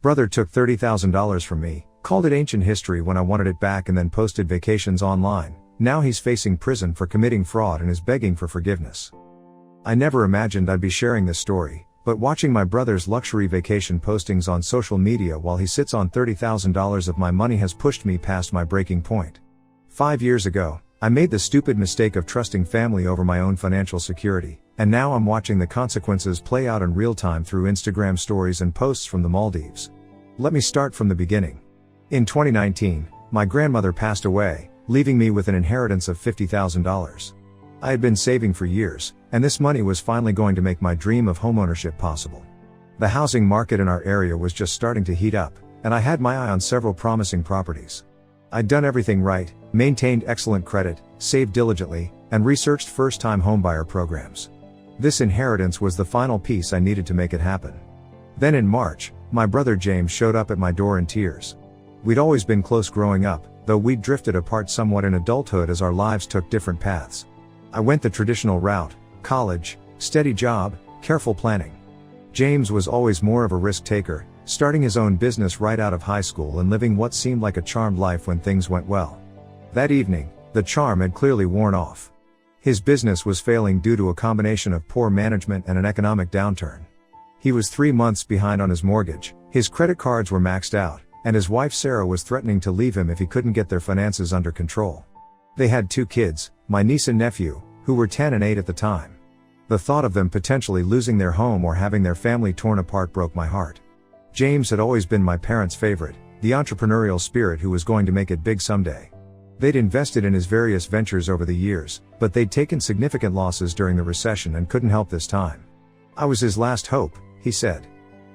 Brother took $30,000 from me, called it ancient history when I wanted it back, and then posted vacations online. Now he's facing prison for committing fraud and is begging for forgiveness. I never imagined I'd be sharing this story, but watching my brother's luxury vacation postings on social media while he sits on $30,000 of my money has pushed me past my breaking point. 5 years ago, I made the stupid mistake of trusting family over my own financial security, and now I'm watching the consequences play out in real time through Instagram stories and posts from the Maldives. Let me start from the beginning. In 2019, my grandmother passed away, leaving me with an inheritance of $50,000. I had been saving for years, and this money was finally going to make my dream of homeownership possible. The housing market in our area was just starting to heat up, and I had my eye on several promising properties. I'd done everything right, maintained excellent credit, saved diligently, and researched first-time homebuyer programs. This inheritance was the final piece I needed to make it happen. Then in March, my brother James showed up at my door in tears. We'd always been close growing up, though we'd drifted apart somewhat in adulthood as our lives took different paths. I went the traditional route: college, steady job, careful planning. James was always more of a risk taker, starting his own business right out of high school and living what seemed like a charmed life when things went well. That evening, the charm had clearly worn off. His business was failing due to a combination of poor management and an economic downturn. He was 3 months behind on his mortgage, his credit cards were maxed out, and his wife Sarah was threatening to leave him if he couldn't get their finances under control. They had 2 kids, my niece and nephew, who were 10 and 8 at the time. The thought of them potentially losing their home or having their family torn apart broke my heart. James had always been my parents' favorite, the entrepreneurial spirit who was going to make it big someday. They'd invested in his various ventures over the years, but they'd taken significant losses during the recession and couldn't help this time. I was his last hope, he said.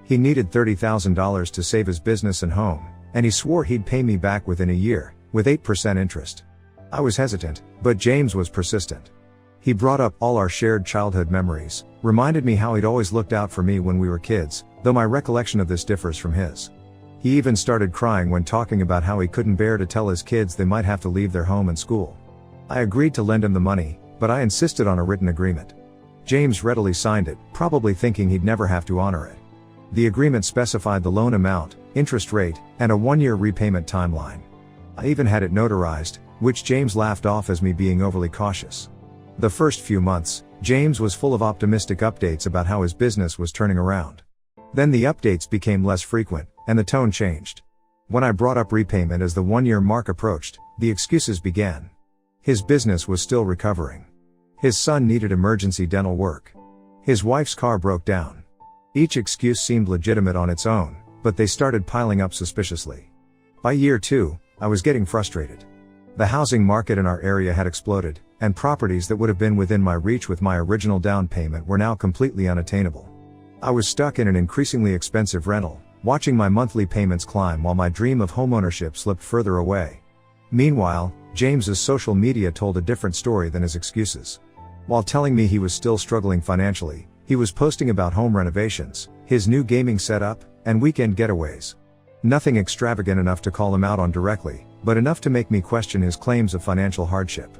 He needed $30,000 to save his business and home, and he swore he'd pay me back within a year, with 8% interest. I was hesitant, but James was persistent. He brought up all our shared childhood memories, reminded me how he'd always looked out for me when we were kids, though my recollection of this differs from his. He even started crying when talking about how he couldn't bear to tell his kids they might have to leave their home and school. I agreed to lend him the money, but I insisted on a written agreement. James readily signed it, probably thinking he'd never have to honor it. The agreement specified the loan amount, interest rate, and a 1-year repayment timeline. I even had it notarized, which James laughed off as me being overly cautious. The first few months, James was full of optimistic updates about how his business was turning around. Then the updates became less frequent, and the tone changed. When I brought up repayment as the 1-year mark approached, the excuses began. His business was still recovering. His son needed emergency dental work. His wife's car broke down. Each excuse seemed legitimate on its own, but they started piling up suspiciously. By year 2, I was getting frustrated. The housing market in our area had exploded, and properties that would have been within my reach with my original down payment were now completely unattainable. I was stuck in an increasingly expensive rental, watching my monthly payments climb while my dream of homeownership slipped further away. Meanwhile, James's social media told a different story than his excuses. While telling me he was still struggling financially, he was posting about home renovations, his new gaming setup, and weekend getaways. Nothing extravagant enough to call him out on directly, but enough to make me question his claims of financial hardship.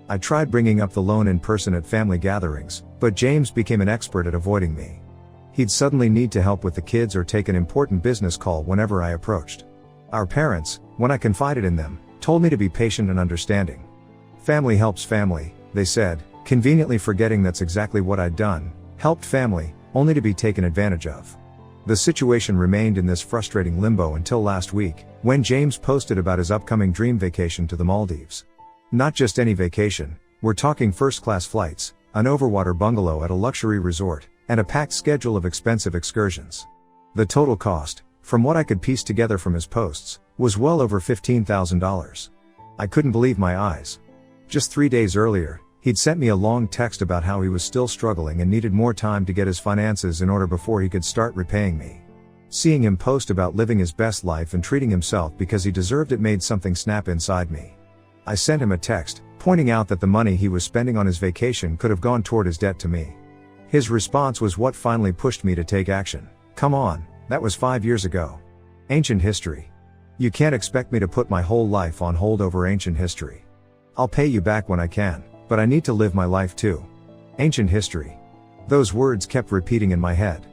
I tried bringing up the loan in person at family gatherings, but James became an expert at avoiding me. He'd suddenly need to help with the kids or take an important business call whenever I approached. Our parents, when I confided in them, told me to be patient and understanding. Family helps family, they said, conveniently forgetting that's exactly what I'd done, helped family, only to be taken advantage of. The situation remained in this frustrating limbo until last week, when James posted about his upcoming dream vacation to the Maldives. Not just any vacation, we're talking first-class flights, an overwater bungalow at a luxury resort, and a packed schedule of expensive excursions. The total cost, from what I could piece together from his posts, was well over $15,000. I couldn't believe my eyes. Just 3 days earlier, he'd sent me a long text about how he was still struggling and needed more time to get his finances in order before he could start repaying me. Seeing him post about living his best life and treating himself because he deserved it made something snap inside me. I sent him a text, pointing out that the money he was spending on his vacation could have gone toward his debt to me. His response was what finally pushed me to take action. Come on, that was 5 years ago. Ancient history. You can't expect me to put my whole life on hold over ancient history. I'll pay you back when I can, but I need to live my life too. Ancient history. Those words kept repeating in my head.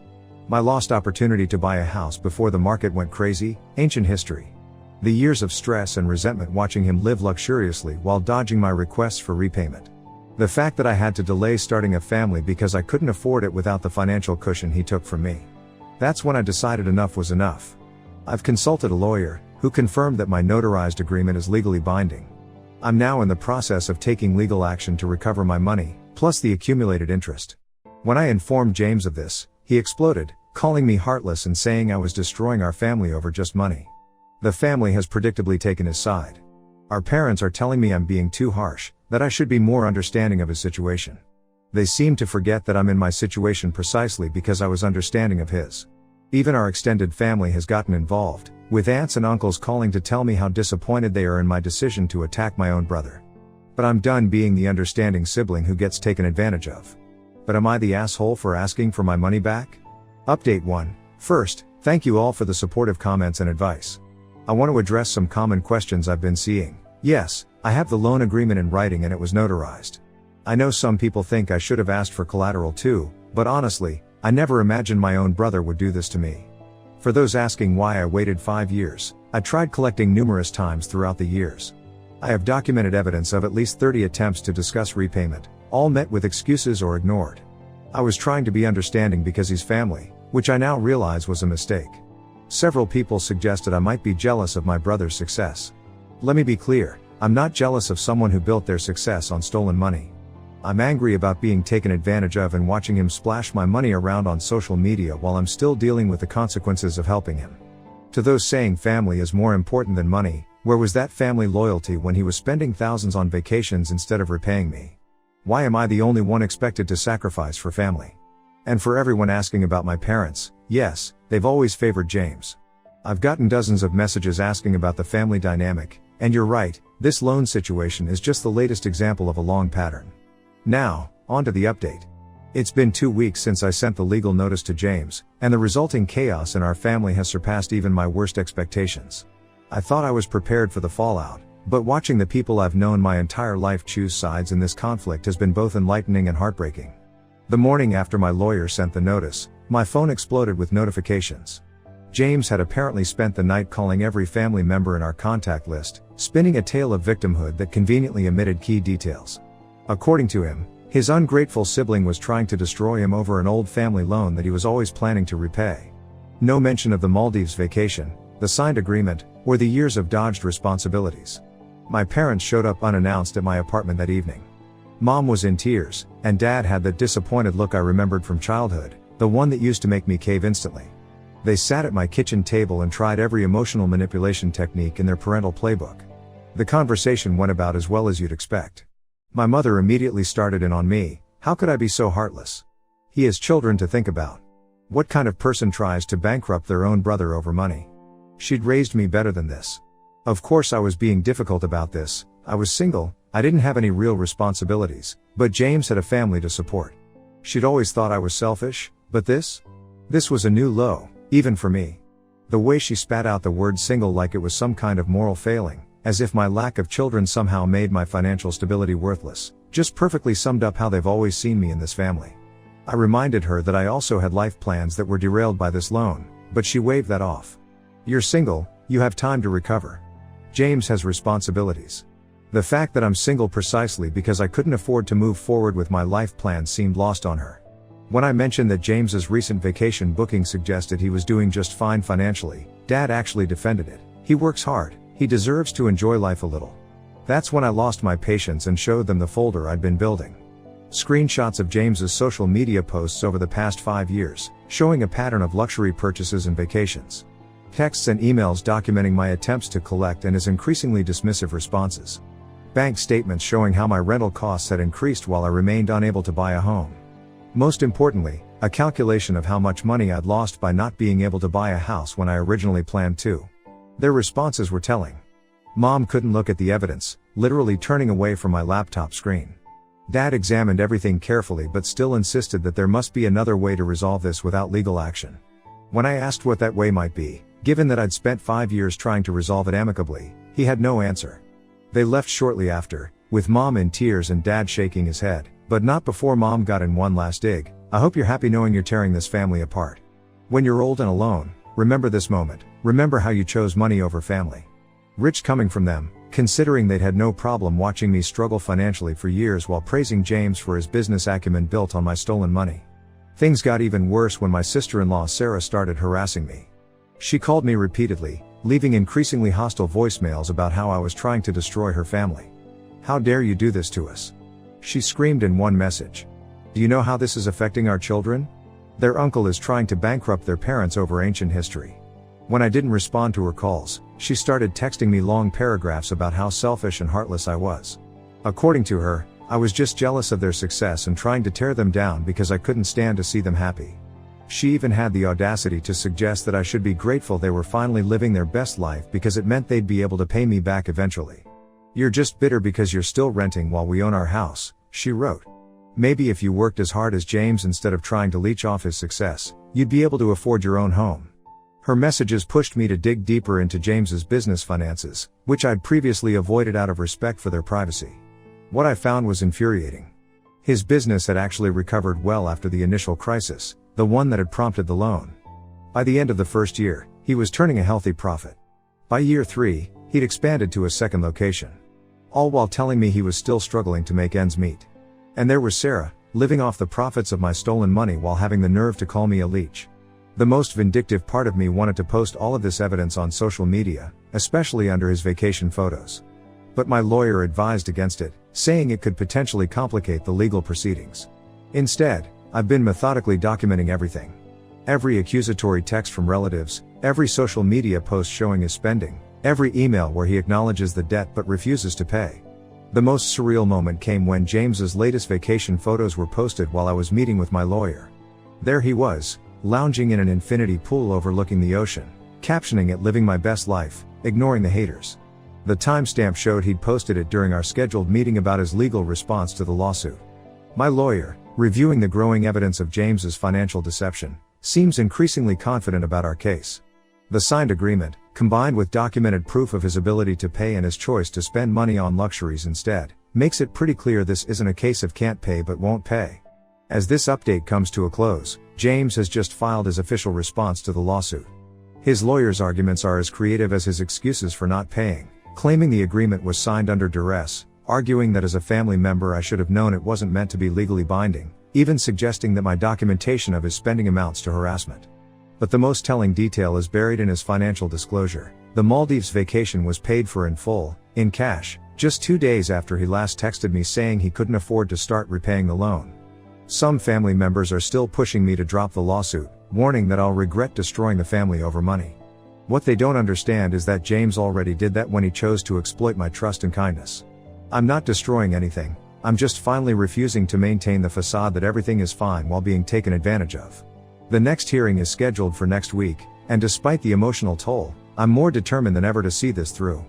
My lost opportunity to buy a house before the market went crazy, ancient history. The years of stress and resentment watching him live luxuriously while dodging my requests for repayment. The fact that I had to delay starting a family because I couldn't afford it without the financial cushion he took from me. That's when I decided enough was enough. I've consulted a lawyer, who confirmed that my notarized agreement is legally binding. I'm now in the process of taking legal action to recover my money, plus the accumulated interest. When I informed James of this, he exploded, calling me heartless and saying I was destroying our family over just money. The family has predictably taken his side. Our parents are telling me I'm being too harsh, that I should be more understanding of his situation. They seem to forget that I'm in my situation precisely because I was understanding of his. Even our extended family has gotten involved, with aunts and uncles calling to tell me how disappointed they are in my decision to attack my own brother. But I'm done being the understanding sibling who gets taken advantage of. But am I the asshole for asking for my money back? Update 1. First, thank you all for the supportive comments and advice. I want to address some common questions I've been seeing. Yes, I have the loan agreement in writing and it was notarized. I know some people think I should have asked for collateral too, but honestly, I never imagined my own brother would do this to me. For those asking why I waited 5 years, I tried collecting numerous times throughout the years. I have documented evidence of at least 30 attempts to discuss repayment, all met with excuses or ignored. I was trying to be understanding because he's family, which I now realize was a mistake. Several people suggested I might be jealous of my brother's success. Let me be clear, I'm not jealous of someone who built their success on stolen money. I'm angry about being taken advantage of and watching him splash my money around on social media while I'm still dealing with the consequences of helping him. To those saying family is more important than money, where was that family loyalty when he was spending thousands on vacations instead of repaying me? Why am I the only one expected to sacrifice for family? And for everyone asking about my parents, yes, they've always favored James. I've gotten dozens of messages asking about the family dynamic, and you're right, this loan situation is just the latest example of a long pattern. Now, on to the update. It's been 2 weeks since I sent the legal notice to James, and the resulting chaos in our family has surpassed even my worst expectations. I thought I was prepared for the fallout, but watching the people I've known my entire life choose sides in this conflict has been both enlightening and heartbreaking. The morning after my lawyer sent the notice, my phone exploded with notifications. James had apparently spent the night calling every family member in our contact list, spinning a tale of victimhood that conveniently omitted key details. According to him, his ungrateful sibling was trying to destroy him over an old family loan that he was always planning to repay. No mention of the Maldives vacation, the signed agreement, or the years of dodged responsibilities. My parents showed up unannounced at my apartment that evening. Mom was in tears, and Dad had that disappointed look I remembered from childhood, the one that used to make me cave instantly. They sat at my kitchen table and tried every emotional manipulation technique in their parental playbook. The conversation went about as well as you'd expect. My mother immediately started in on me. How could I be so heartless? He has children to think about. What kind of person tries to bankrupt their own brother over money? She'd raised me better than this. Of course I was being difficult about this. I was single, I didn't have any real responsibilities, but James had a family to support. She'd always thought I was selfish, but this was a new low, even for me. The way she spat out the word single like it was some kind of moral failing, as if my lack of children somehow made my financial stability worthless, just perfectly summed up how they've always seen me in this family. I reminded her that I also had life plans that were derailed by this loan, but she waved that off. You're single, you have time to recover. James has responsibilities. The fact that I'm single precisely because I couldn't afford to move forward with my life plans seemed lost on her. When I mentioned that James's recent vacation booking suggested he was doing just fine financially, Dad actually defended it. He works hard. He deserves to enjoy life a little. That's when I lost my patience and showed them the folder I'd been building. Screenshots of James's social media posts over the past 5 years, showing a pattern of luxury purchases and vacations. Texts and emails documenting my attempts to collect and his increasingly dismissive responses. Bank statements showing how my rental costs had increased while I remained unable to buy a home. Most importantly, a calculation of how much money I'd lost by not being able to buy a house when I originally planned to. Their responses were telling. Mom couldn't look at the evidence, literally turning away from my laptop screen. Dad examined everything carefully but still insisted that there must be another way to resolve this without legal action. When I asked what that way might be, given that I'd spent 5 years trying to resolve it amicably, he had no answer. They left shortly after, with Mom in tears and Dad shaking his head, but not before Mom got in one last dig. I hope you're happy knowing you're tearing this family apart. When you're old and alone, remember this moment. Remember how you chose money over family. Rich coming from them, considering they'd had no problem watching me struggle financially for years while praising James for his business acumen built on my stolen money. Things got even worse when my sister-in-law Sarah started harassing me. She called me repeatedly, leaving increasingly hostile voicemails about how I was trying to destroy her family. "How dare you do this to us?" she screamed in one message. "Do you know how this is affecting our children? Their uncle is trying to bankrupt their parents over ancient history." When I didn't respond to her calls, she started texting me long paragraphs about how selfish and heartless I was. According to her, I was just jealous of their success and trying to tear them down because I couldn't stand to see them happy. She even had the audacity to suggest that I should be grateful they were finally living their best life because it meant they'd be able to pay me back eventually. "You're just bitter because you're still renting while we own our house," she wrote. "Maybe if you worked as hard as James instead of trying to leech off his success, you'd be able to afford your own home." Her messages pushed me to dig deeper into James's business finances, which I'd previously avoided out of respect for their privacy. What I found was infuriating. His business had actually recovered well after the initial crisis, the one that had prompted the loan. By the end of the first year, he was turning a healthy profit. By year 3, he'd expanded to a second location. All while telling me he was still struggling to make ends meet. And there was Sarah, living off the profits of my stolen money while having the nerve to call me a leech. The most vindictive part of me wanted to post all of this evidence on social media, especially under his vacation photos. But my lawyer advised against it, saying it could potentially complicate the legal proceedings. Instead, I've been methodically documenting everything. Every accusatory text from relatives, every social media post showing his spending, every email where he acknowledges the debt but refuses to pay. The most surreal moment came when James's latest vacation photos were posted while I was meeting with my lawyer. There he was, lounging in an infinity pool overlooking the ocean, captioning it "living my best life, ignoring the haters." The timestamp showed he'd posted it during our scheduled meeting about his legal response to the lawsuit. My lawyer, reviewing the growing evidence of James's financial deception, seems increasingly confident about our case. The signed agreement, combined with documented proof of his ability to pay and his choice to spend money on luxuries instead, makes it pretty clear this isn't a case of can't pay but won't pay. As this update comes to a close, James has just filed his official response to the lawsuit. His lawyer's arguments are as creative as his excuses for not paying, claiming the agreement was signed under duress, arguing that as a family member I should have known it wasn't meant to be legally binding, even suggesting that my documentation of his spending amounts to harassment. But the most telling detail is buried in his financial disclosure. The Maldives vacation was paid for in full, in cash, just 2 days after he last texted me saying he couldn't afford to start repaying the loan. Some family members are still pushing me to drop the lawsuit, warning that I'll regret destroying the family over money. What they don't understand is that James already did that when he chose to exploit my trust and kindness. I'm not destroying anything, I'm just finally refusing to maintain the facade that everything is fine while being taken advantage of. The next hearing is scheduled for next week, and despite the emotional toll, I'm more determined than ever to see this through.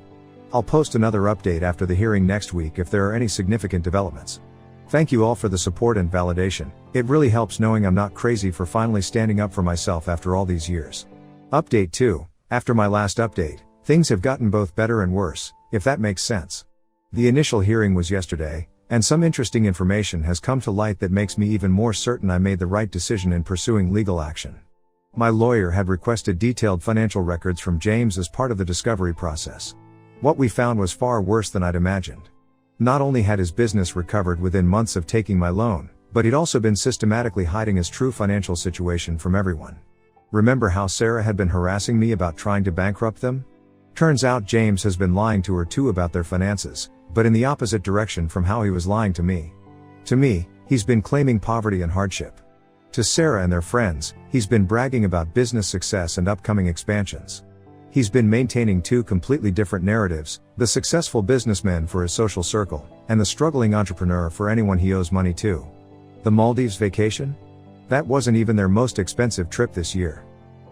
I'll post another update after the hearing next week if there are any significant developments. Thank you all for the support and validation. It really helps knowing I'm not crazy for finally standing up for myself after all these years. Update 2. After my last update, things have gotten both better and worse, if that makes sense. The initial hearing was yesterday, and some interesting information has come to light that makes me even more certain I made the right decision in pursuing legal action. My lawyer had requested detailed financial records from James as part of the discovery process. What we found was far worse than I'd imagined. Not only had his business recovered within months of taking my loan, but he'd also been systematically hiding his true financial situation from everyone. Remember how Sarah had been harassing me about trying to bankrupt them? Turns out James has been lying to her too about their finances, but in the opposite direction from how he was lying to me. To me, he's been claiming poverty and hardship. To Sarah and their friends, he's been bragging about business success and upcoming expansions. He's been maintaining two completely different narratives, the successful businessman for his social circle, and the struggling entrepreneur for anyone he owes money to. The Maldives vacation? That wasn't even their most expensive trip this year.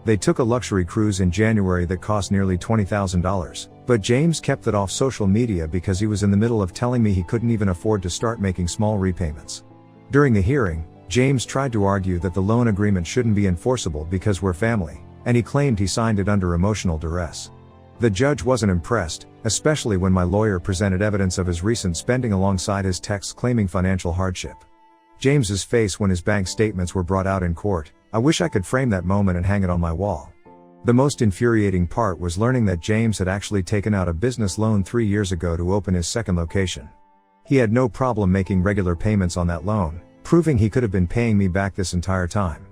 They took a luxury cruise in January that cost nearly $20,000, but James kept that off social media because he was in the middle of telling me he couldn't even afford to start making small repayments. During the hearing, James tried to argue that the loan agreement shouldn't be enforceable because we're family, and he claimed he signed it under emotional duress. The judge wasn't impressed, especially when my lawyer presented evidence of his recent spending alongside his texts claiming financial hardship. James's face when his bank statements were brought out in court, I wish I could frame that moment and hang it on my wall. The most infuriating part was learning that James had actually taken out a business loan 3 years ago to open his second location. He had no problem making regular payments on that loan, proving he could have been paying me back this entire time.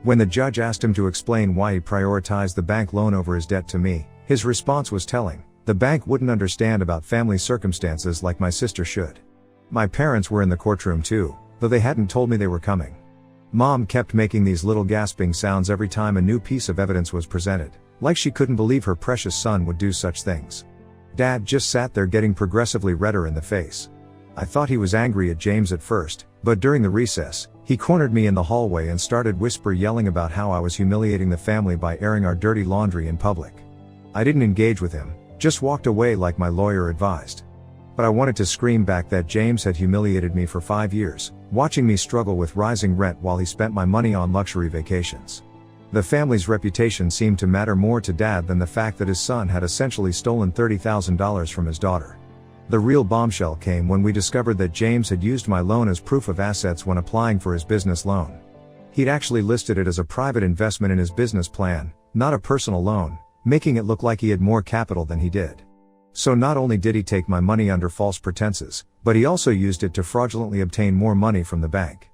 When the judge asked him to explain why he prioritized the bank loan over his debt to me, his response was telling. The bank wouldn't understand about family circumstances like my sister should. My parents were in the courtroom too, though they hadn't told me they were coming. Mom kept making these little gasping sounds every time a new piece of evidence was presented, like she couldn't believe her precious son would do such things. Dad just sat there getting progressively redder in the face. I thought he was angry at James at first, but during the recess, he cornered me in the hallway and started yelling about how I was humiliating the family by airing our dirty laundry in public. I didn't engage with him, just walked away like my lawyer advised. But I wanted to scream back that James had humiliated me for 5 years, watching me struggle with rising rent while he spent my money on luxury vacations. The family's reputation seemed to matter more to Dad than the fact that his son had essentially stolen $30,000 from his daughter. The real bombshell came when we discovered that James had used my loan as proof of assets when applying for his business loan. He'd actually listed it as a private investment in his business plan, not a personal loan, making it look like he had more capital than he did. So not only did he take my money under false pretenses, but he also used it to fraudulently obtain more money from the bank.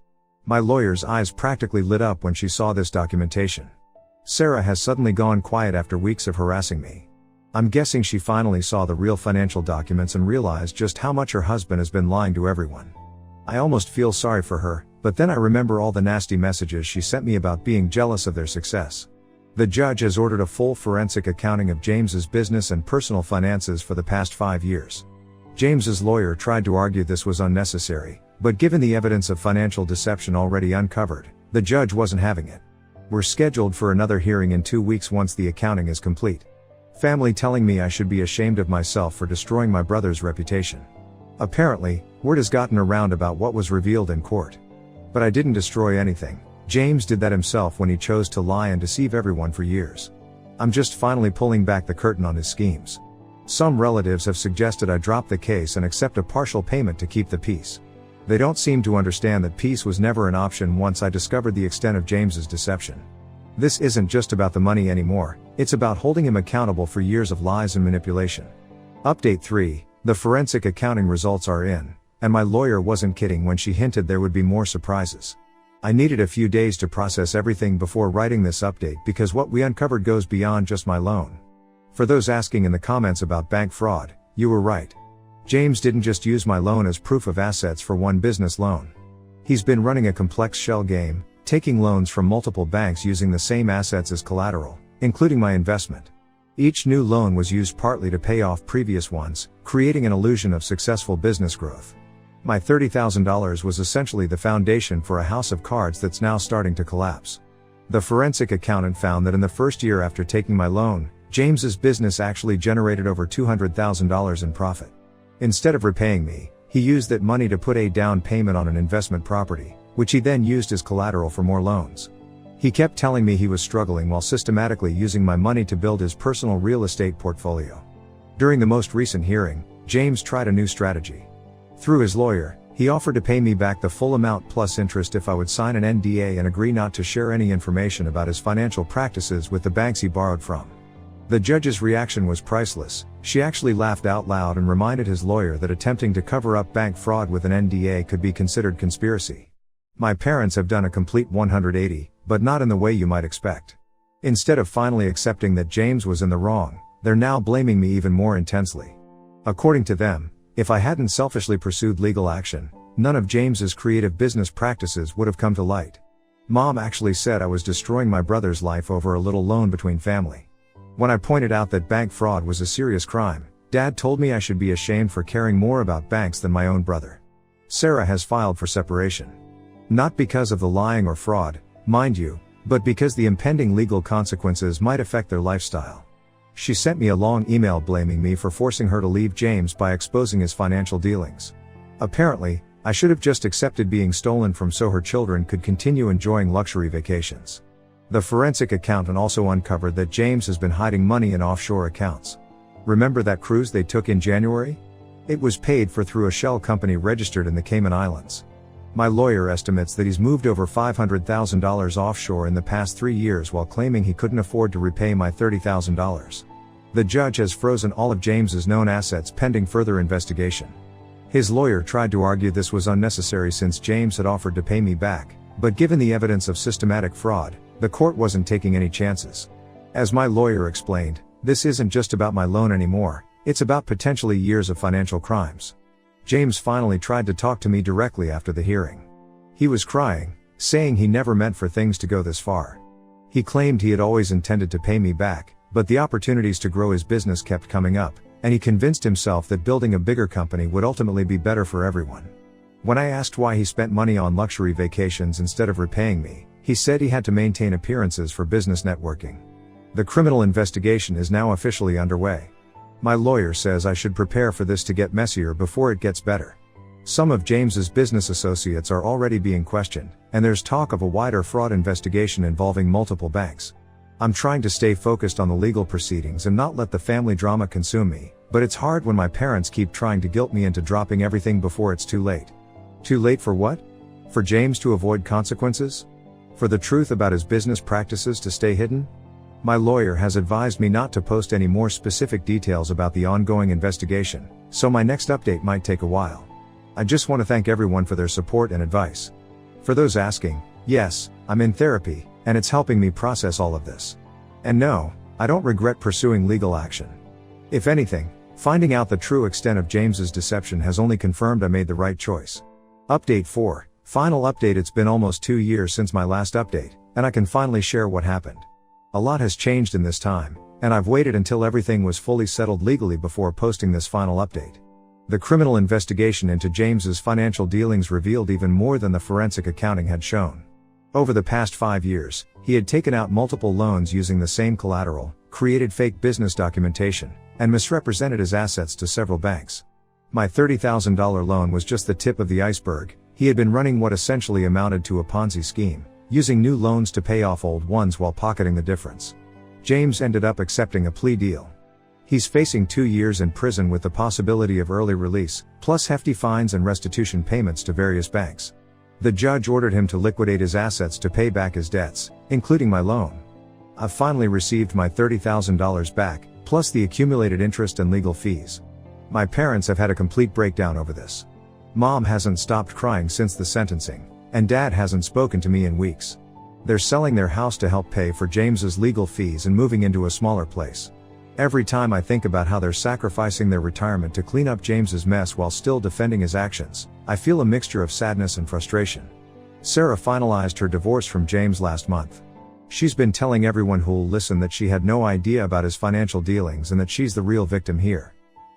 My lawyer's eyes practically lit up when she saw this documentation. Sarah has suddenly gone quiet after weeks of harassing me. I'm guessing she finally saw the real financial documents and realized just how much her husband has been lying to everyone. I almost feel sorry for her, but then I remember all the nasty messages she sent me about being jealous of their success. The judge has ordered a full forensic accounting of James's business and personal finances for the past 5 years. James's lawyer tried to argue this was unnecessary, but given the evidence of financial deception already uncovered, the judge wasn't having it. We're scheduled for another hearing in 2 weeks once the accounting is complete. Family telling me I should be ashamed of myself for destroying my brother's reputation. Apparently, word has gotten around about what was revealed in court. But I didn't destroy anything. James did that himself when he chose to lie and deceive everyone for years. I'm just finally pulling back the curtain on his schemes. Some relatives have suggested I drop the case and accept a partial payment to keep the peace. They don't seem to understand that peace was never an option once I discovered the extent of James's deception. This isn't just about the money anymore, it's about holding him accountable for years of lies and manipulation. Update 3, the forensic accounting results are in, and my lawyer wasn't kidding when she hinted there would be more surprises. I needed a few days to process everything before writing this update because what we uncovered goes beyond just my loan. For those asking in the comments about bank fraud, you were right. James didn't just use my loan as proof of assets for one business loan. He's been running a complex shell game, taking loans from multiple banks using the same assets as collateral, including my investment. Each new loan was used partly to pay off previous ones, creating an illusion of successful business growth. My $30,000 was essentially the foundation for a house of cards that's now starting to collapse. The forensic accountant found that in the first year after taking my loan, James's business actually generated over $200,000 in profit. Instead of repaying me, he used that money to put a down payment on an investment property, which he then used as collateral for more loans. He kept telling me he was struggling while systematically using my money to build his personal real estate portfolio. During the most recent hearing, James tried a new strategy. Through his lawyer, he offered to pay me back the full amount plus interest if I would sign an NDA and agree not to share any information about his financial practices with the banks he borrowed from. The judge's reaction was priceless. She actually laughed out loud and reminded his lawyer that attempting to cover up bank fraud with an NDA could be considered conspiracy. My parents have done a complete 180, but not in the way you might expect. Instead of finally accepting that James was in the wrong, they're now blaming me even more intensely. According to them, if I hadn't selfishly pursued legal action, none of James's creative business practices would have come to light. Mom actually said I was destroying my brother's life over a little loan between family. When I pointed out that bank fraud was a serious crime, Dad told me I should be ashamed for caring more about banks than my own brother. Sarah has filed for separation. Not because of the lying or fraud, mind you, but because the impending legal consequences might affect their lifestyle. She sent me a long email blaming me for forcing her to leave James by exposing his financial dealings. Apparently, I should have just accepted being stolen from so her children could continue enjoying luxury vacations. The forensic accountant also uncovered that James has been hiding money in offshore accounts. Remember that cruise they took in January? It was paid for through a shell company registered in the Cayman Islands. My lawyer estimates that he's moved over $500,000 offshore in the past 3 years while claiming he couldn't afford to repay my $30,000. The judge has frozen all of James's known assets pending further investigation. His lawyer tried to argue this was unnecessary since James had offered to pay me back, but given the evidence of systematic fraud, the court wasn't taking any chances. As my lawyer explained, this isn't just about my loan anymore, it's about potentially years of financial crimes. James finally tried to talk to me directly after the hearing. He was crying, saying he never meant for things to go this far. He claimed he had always intended to pay me back, but the opportunities to grow his business kept coming up, and he convinced himself that building a bigger company would ultimately be better for everyone. When I asked why he spent money on luxury vacations instead of repaying me, he said he had to maintain appearances for business networking. The criminal investigation is now officially underway. My lawyer says I should prepare for this to get messier before it gets better. Some of James's business associates are already being questioned, and there's talk of a wider fraud investigation involving multiple banks. I'm trying to stay focused on the legal proceedings and not let the family drama consume me, but it's hard when my parents keep trying to guilt me into dropping everything before it's too late. Too late for what? For James to avoid consequences? For the truth about his business practices to stay hidden? My lawyer has advised me not to post any more specific details about the ongoing investigation, so my next update might take a while. I just want to thank everyone for their support and advice. For those asking, yes, I'm in therapy, and it's helping me process all of this. And no, I don't regret pursuing legal action. If anything, finding out the true extent of James's deception has only confirmed I made the right choice. Update 4, final update. It's been almost 2 years since my last update, and I can finally share what happened. A lot has changed in this time, and I've waited until everything was fully settled legally before posting this final update. The criminal investigation into James's financial dealings revealed even more than the forensic accounting had shown. Over the past 5 years, he had taken out multiple loans using the same collateral, created fake business documentation, and misrepresented his assets to several banks. My $30,000 loan was just the tip of the iceberg. He had been running what essentially amounted to a Ponzi scheme, using new loans to pay off old ones while pocketing the difference. James ended up accepting a plea deal. He's facing 2 years in prison with the possibility of early release, plus hefty fines and restitution payments to various banks. The judge ordered him to liquidate his assets to pay back his debts, including my loan. I've finally received my $30,000 back, plus the accumulated interest and legal fees. My parents have had a complete breakdown over this. Mom hasn't stopped crying since the sentencing, and Dad hasn't spoken to me in weeks. They're selling their house to help pay for James's legal fees and moving into a smaller place. Every time I think about how they're sacrificing their retirement to clean up James's mess while still defending his actions, I feel a mixture of sadness and frustration. Sarah finalized her divorce from James last month. She's been telling everyone who'll listen that she had no idea about his financial dealings and that she's the real victim here.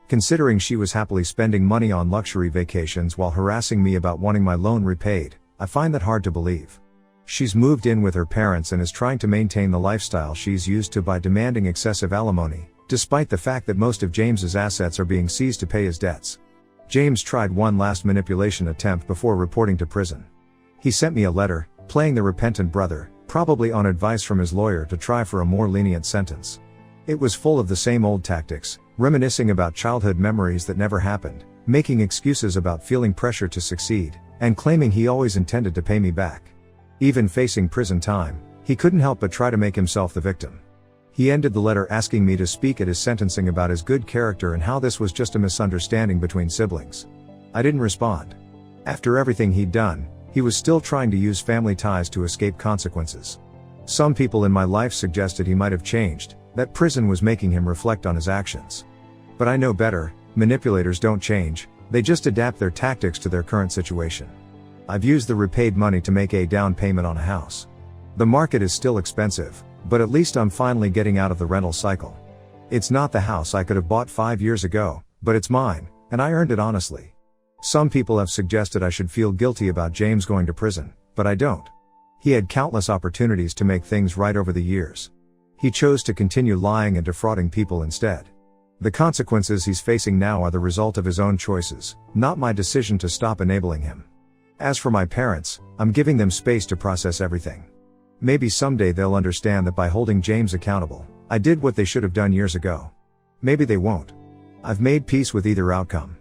Considering she was happily spending money on luxury vacations while harassing me about wanting my loan repaid, I find that hard to believe. She's moved in with her parents and is trying to maintain the lifestyle she's used to by demanding excessive alimony, despite the fact that most of James's assets are being seized to pay his debts. James tried one last manipulation attempt before reporting to prison. He sent me a letter, playing the repentant brother, probably on advice from his lawyer to try for a more lenient sentence. It was full of the same old tactics, reminiscing about childhood memories that never happened, making excuses about feeling pressure to succeed, and claiming he always intended to pay me back. Even facing prison time, he couldn't help but try to make himself the victim. He ended the letter asking me to speak at his sentencing about his good character and how this was just a misunderstanding between siblings. I didn't respond. After everything he'd done, he was still trying to use family ties to escape consequences. Some people in my life suggested he might have changed, that prison was making him reflect on his actions. But I know better. Manipulators don't change, they just adapt their tactics to their current situation. I've used the repaid money to make a down payment on a house. The market is still expensive, but at least I'm finally getting out of the rental cycle. It's not the house I could have bought 5 years ago, but it's mine, and I earned it honestly. Some people have suggested I should feel guilty about James going to prison, but I don't. He had countless opportunities to make things right over the years. He chose to continue lying and defrauding people instead. The consequences he's facing now are the result of his own choices, not my decision to stop enabling him. As for my parents, I'm giving them space to process everything. Maybe someday they'll understand that by holding James accountable, I did what they should have done years ago. Maybe they won't. I've made peace with either outcome.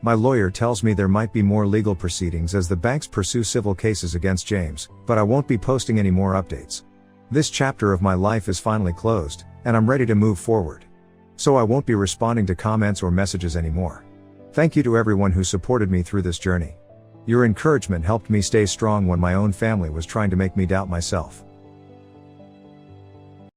My lawyer tells me there might be more legal proceedings as the banks pursue civil cases against James, but I won't be posting any more updates. This chapter of my life is finally closed, and I'm ready to move forward. So I won't be responding to comments or messages anymore. Thank you to everyone who supported me through this journey. Your encouragement helped me stay strong when my own family was trying to make me doubt myself.